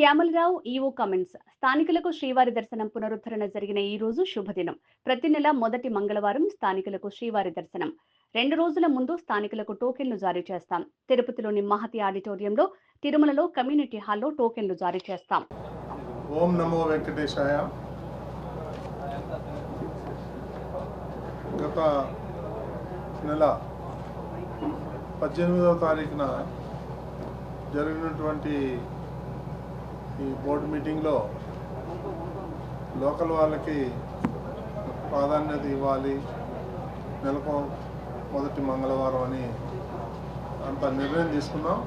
Shyamalarao EO comments. స్థానికులకు శ్రీవారి దర్శనం పునరుద్ధరణ జరిగిన ఈ రోజు శుభదినం. ప్రతి నెల మొదటి మంగళవారం స్థానికులకు శ్రీవారి దర్శనం. 2 రోజుల ముందు స్థానికులకు టోకెన్లు జారీ చేస్తాం. తిరుపతిలోని మహతి ఆడిటోరియంలో, తిరుమలలో కమ్యూనిటీ హాల్లో టోకెన్లు జారీ చేస్తాం. ఓం నమో వెంకటేశాయ. గత నెల 18వ తారీఖున జరిగినటువంటి ఈ బోర్డు మీటింగ్లో లోకల్ వాళ్ళకి ప్రాధాన్యత ఇవ్వాలి, నెలకు మొదటి మంగళవారం అని అంత నిర్ణయం తీసుకున్నాం.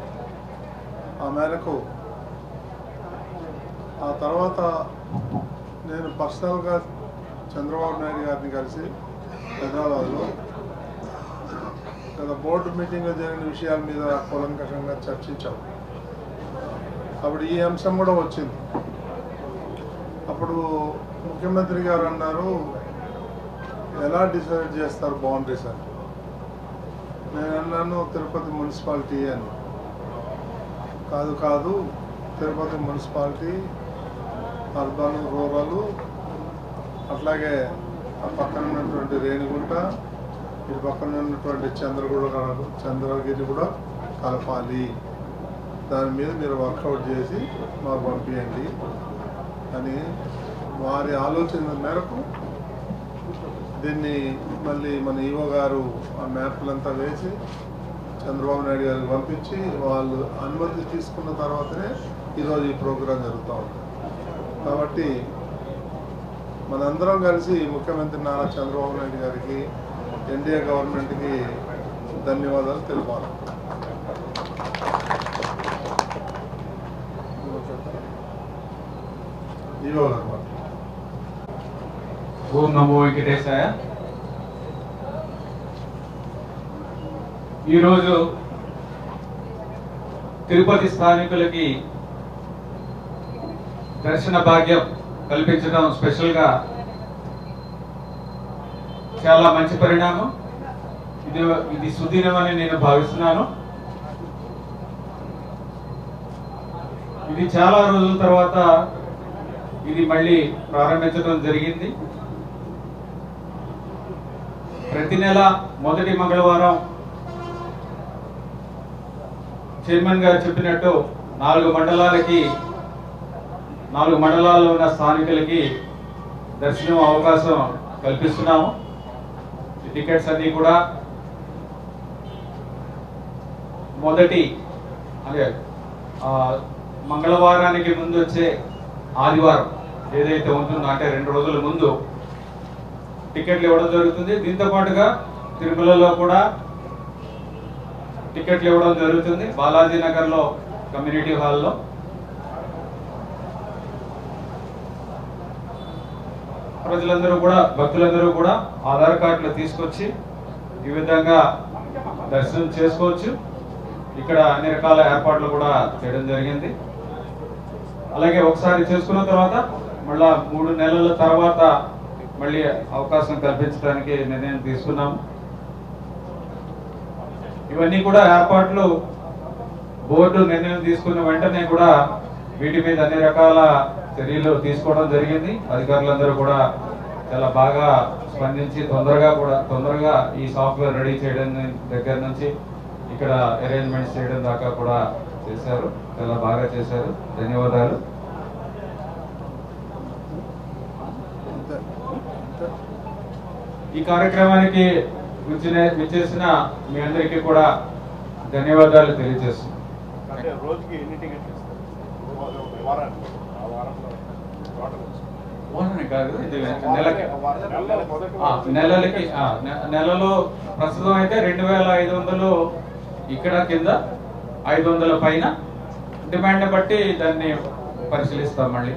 ఆ మేరకు ఆ తర్వాత నేను పర్సనల్గా చంద్రబాబు నాయుడు గారిని కలిసి హైదరాబాద్లో గత బోర్డు మీటింగ్లో జరిగిన విషయాల మీద కూలంకషంగా చర్చించాం. అప్పుడు ఈ అంశం కూడా వచ్చింది. అప్పుడు ముఖ్యమంత్రి గారు అన్నారు, ఎలా డిసైడ్ చేస్తారు బౌండరీస్ అని. నేను అన్నాను, తిరుపతి మున్సిపాలిటీ అని. కాదు తిరుపతి మున్సిపాలిటీ, అర్బన్, రూరల్, అట్లాగే ఆ పక్కన ఉన్నటువంటి రేణిగుంట, ఇటు పక్కన ఉన్నటువంటి చంద్రగిరి కూడా కలపాలి. దాని మీద మీరు వర్కౌట్ చేసి మాకు పంపించండి అని వారి ఆలోచన మేరకు దీన్ని మళ్ళీ మన ఈవో గారు ఆ మ్యాప్లంతా వేసి చంద్రబాబు నాయుడు గారికి పంపించి వాళ్ళు అనుమతి తీసుకున్న తర్వాతనే ఈరోజు ఈ ప్రోగ్రాం జరుగుతూ ఉంది. కాబట్టి మనందరం కలిసి ముఖ్యమంత్రి నారా చంద్రబాబు నాయుడు గారికి, ఎన్డీఏ గవర్నమెంట్కి ధన్యవాదాలు తెలపాలి. ఓం నమో వెంకటేశాయ. ఈరోజు తిరుపతి స్థానికులకి దర్శన భాగ్యం కల్పించడం స్పెషల్గా చాలా మంచి పరిణామం. ఇది సుదినం అని నేను భావిస్తున్నాను. ఇది చాలా రోజుల తర్వాత ఇది మళ్ళీ ప్రారంభించడం జరిగింది. ప్రతి నెల మొదటి మంగళవారం చైర్మన్ గారు చెప్పినట్టు 4 మండలాల్లో ఉన్న స్థానికులకి దర్శనం అవకాశం కల్పిస్తున్నాము. టికెట్స్ అన్నీ కూడా మొదటి మంగళవారానికి ముందు వచ్చే ఆదివారం ఏదైతే ఉంటుందో, అంటే 2 రోజుల ముందు టికెట్లు ఇవ్వడం జరుగుతుంది. దీంతో పాటుగా తిరుమలలో కూడా టికెట్లు ఇవ్వడం జరుగుతుంది. బాలాజీ నగర్లో కమ్యూనిటీ హాల్లో. ప్రజలందరూ కూడా, భక్తులందరూ కూడా ఆధార్ కార్డులు తీసుకొచ్చి ఈ విధంగా దర్శనం చేసుకోవచ్చు. ఇక్కడ అన్ని రకాల ఏర్పాట్లు కూడా చేయడం జరిగింది. అలాగే ఒకసారి చేసుకున్న తర్వాత మళ్ళా 3 నెలల తర్వాత మళ్ళీ అవకాశం కల్పించడానికి నిర్ణయం తీసుకున్నాము. ఇవన్నీ కూడా ఏర్పాట్లు బోర్డు నిర్ణయం తీసుకున్న వెంటనే కూడా వీటి మీద అన్ని రకాల చర్యలు తీసుకోవడం జరిగింది. అధికారులందరూ కూడా చాలా బాగా స్పందించి తొందరగా ఈ సాఫ్ట్వేర్ రెడీ చేయడం దగ్గర నుంచి ఇక్కడ అరేంజ్మెంట్స్ చేయడం దాకా కూడా చేశారు. చాలా బాగా చేశారు. ధన్యవాదాలు. ఈ కార్యక్రమానికి విచ్చేసిన మీ అందరికీ కూడా ధన్యవాదాలు తెలియజేస్తున్నాం. కాదు, ఇది నెలలో ప్రస్తుతం అయితే 2500 ఇక్కడ కింద, 500 పైన. డిమాండ్ బట్టి దాన్ని పరిశీలిస్తాం మళ్ళీ.